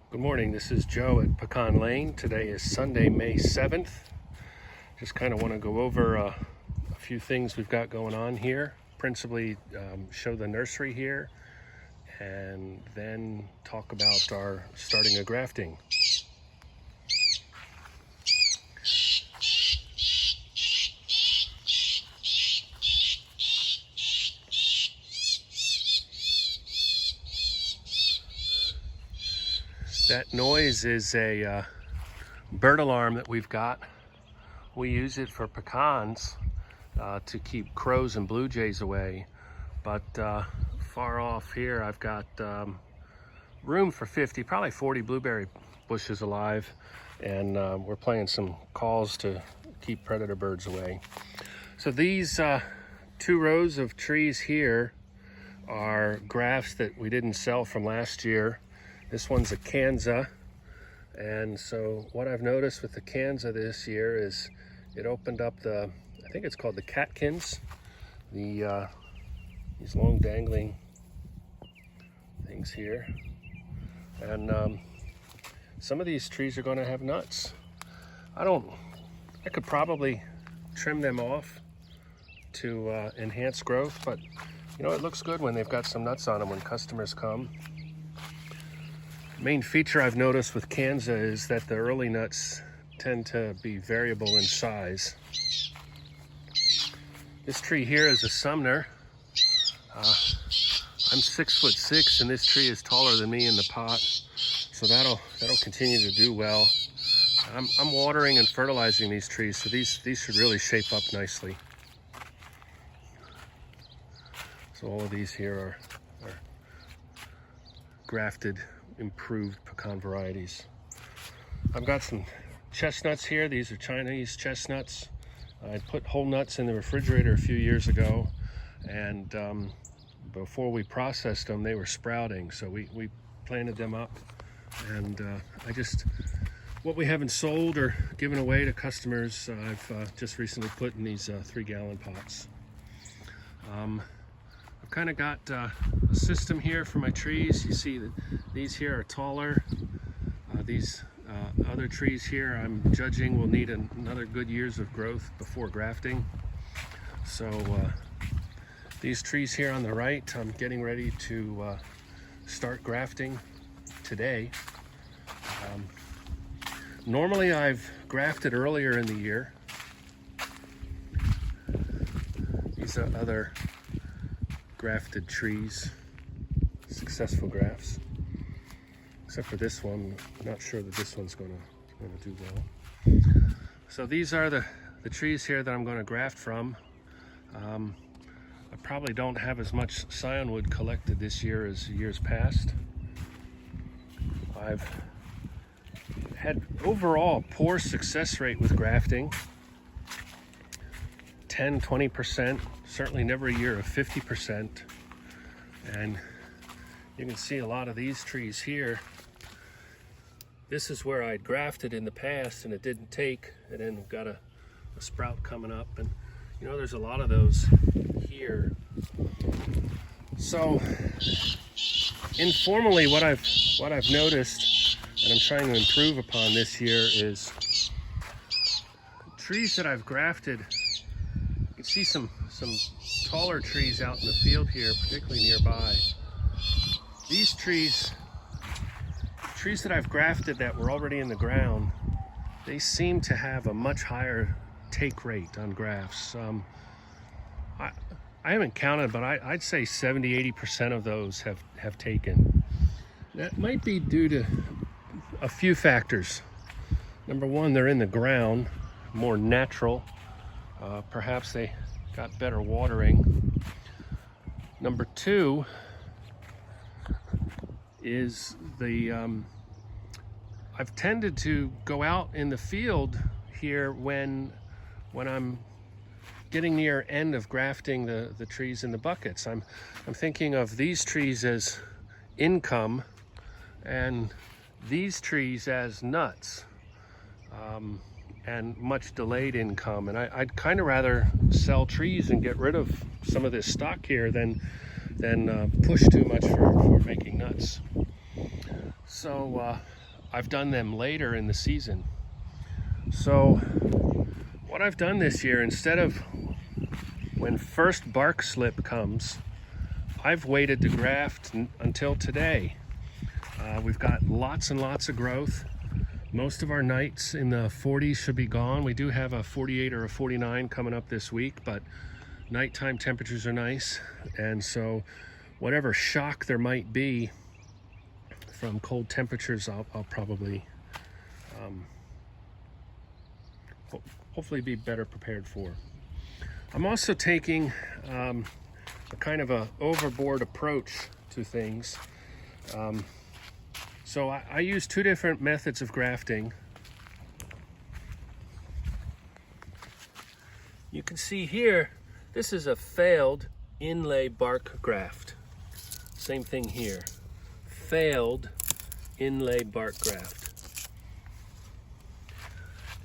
Good morning, this is Joe at Pecan Lane. Today is Sunday, May 7th. Just kind of want to go over a few things we've got going on here. Principally show the nursery here and then talk about our starting a grafting. That noise is a bird alarm that we've got. We use it for pecans to keep crows and blue jays away. But far off here, I've got room for 50, probably 40 blueberry bushes alive. And we're playing some calls to keep predator birds away. So these 2 rows of trees here are grafts that we didn't sell from last year. This one's a Kanza, and so what I've noticed with the Kanza this year is it opened up the, I think it's called the catkins, these long dangling things here, and some of these trees are going to have nuts. I could probably trim them off to enhance growth, but you know, it looks good when they've got some nuts on them when customers come. Main feature I've noticed with Kanza is that the early nuts tend to be variable in size. This tree here is a Sumner. I'm 6'6", and this tree is taller than me in the pot, so that'll continue to do well. I'm watering and fertilizing these trees, so these should really shape up nicely. So all of these here are grafted, improved pecan varieties. I've got some chestnuts here. These are Chinese chestnuts. I put whole nuts in the refrigerator a few years ago, and before we processed them, they were sprouting. So we planted them up, and what we haven't sold or given away to customers, I've just recently put in these 3-gallon pots. I've kind of got a system here for my trees. You see that these here are taller. These other trees here I'm judging will need another good years of growth before grafting. So these trees here on the right, I'm getting ready to start grafting today. Normally I've grafted earlier in the year. These are other grafted trees, successful grafts, except for this one. I'm not sure that this one's going to do well. So these are the trees here that I'm going to graft from. I probably don't have as much scion wood collected this year as years past. I've had overall poor success rate with grafting, 10-20%, certainly never a year of 50%. And you can see a lot of these trees here. This is where I'd grafted in the past and it didn't take, and then we've got a sprout coming up, and you know, there's a lot of those here. So informally, what I've noticed and I'm trying to improve upon this year is trees that I've grafted. You can see some taller trees out in the field here, particularly nearby. These trees that I've grafted that were already in the ground, they seem to have a much higher take rate on grafts. I haven't counted, but I'd say 70-80% of those have taken. That might be due to a few factors. Number one, they're in the ground, more natural. Perhaps they got better watering. Number two is I've tended to go out in the field here when I'm getting near end of grafting the trees in the buckets. I'm thinking of these trees as income and these trees as nuts. And much delayed income, and I'd kind of rather sell trees and get rid of some of this stock here than push too much for making nuts. So I've done them later in the season. So what I've done this year, instead of when first bark slip comes, I've waited to graft until today. We've got lots and lots of growth. Most of our nights in the 40s should be gone. We do have a 48 or a 49 coming up this week, but nighttime temperatures are nice. And so whatever shock there might be from cold temperatures, I'll probably hopefully be better prepared for. I'm also taking a kind of a overboard approach to things. So I use two different methods of grafting. You can see here, this is a failed inlay bark graft. Same thing here, failed inlay bark graft.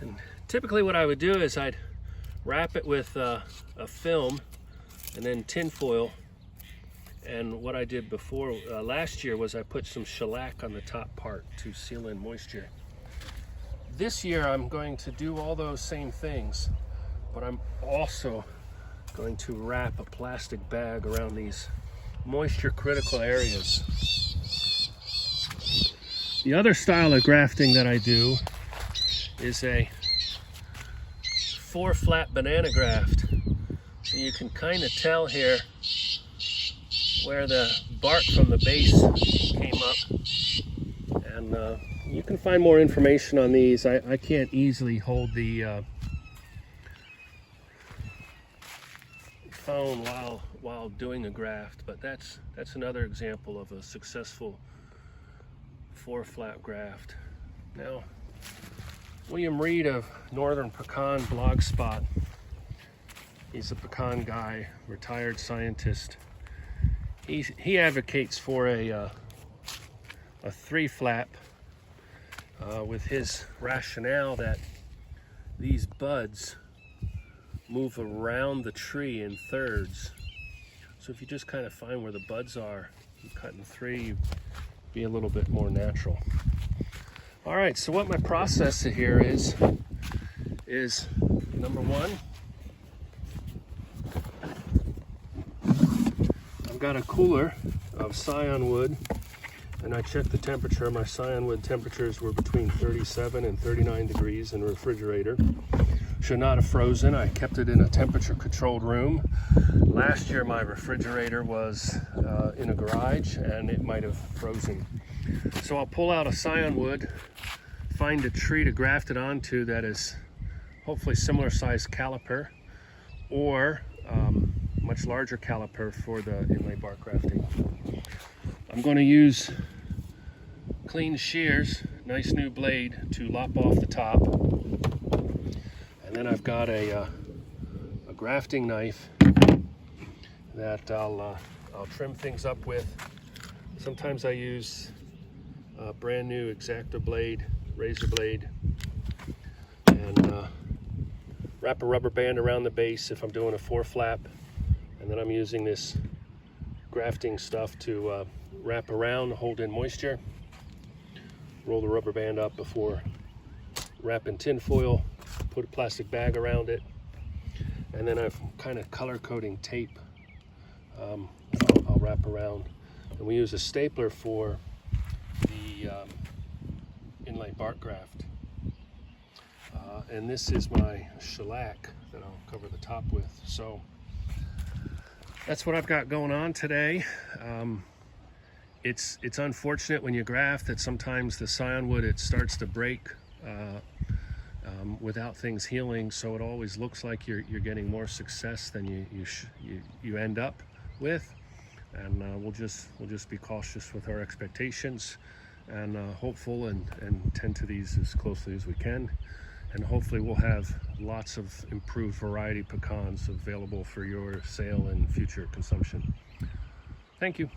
And typically what I would do is I'd wrap it with a film and then tin foil. And what I did before last year was I put some shellac on the top part to seal in moisture. This year I'm going to do all those same things, but I'm also going to wrap a plastic bag around these moisture critical areas. The other style of grafting that I do is a 4-flat banana graft. So you can kind of tell here where the bark from the base came up, and you can find more information on these. I can't easily hold the phone while doing a graft, but that's another example of a successful 4-flat graft. Now, William Reed of Northern Pecan Blogspot, he's a pecan guy, retired scientist. He advocates for a 3-flap with his rationale that these buds move around the tree in thirds. So if you just kind of find where the buds are, you cut in 3, you be a little bit more natural. All right, so what my process here is number one, I've got a cooler of scion wood, and I checked the temperature. My scion wood temperatures were between 37 and 39 degrees in the refrigerator. Should not have frozen. I kept it in a temperature controlled room. Last year my refrigerator was in a garage and it might have frozen. So I'll pull out a scion wood, find a tree to graft it onto that is hopefully similar size caliper, or much larger caliper for the inlay bark grafting. I'm going to use clean shears, nice new blade to lop off the top. And then I've got a grafting knife that I'll trim things up with. Sometimes I use a brand new X-Acto blade, razor blade, and wrap a rubber band around the base if I'm doing a 4-flap. And then I'm using this grafting stuff to wrap around, hold in moisture, roll the rubber band up before wrapping tin foil, put a plastic bag around it, and then I've kind of color coding tape I'll wrap around. And we use a stapler for the inlay bark graft. And this is my shellac that I'll cover the top with. So that's what I've got going on today. It's unfortunate when you graft that sometimes the scion wood, it starts to break without things healing, so it always looks like you're getting more success than you end up with. And we'll just be cautious with our expectations, and hopeful and tend to these as closely as we can. And hopefully we'll have lots of improved variety pecans available for your sale and future consumption. Thank you.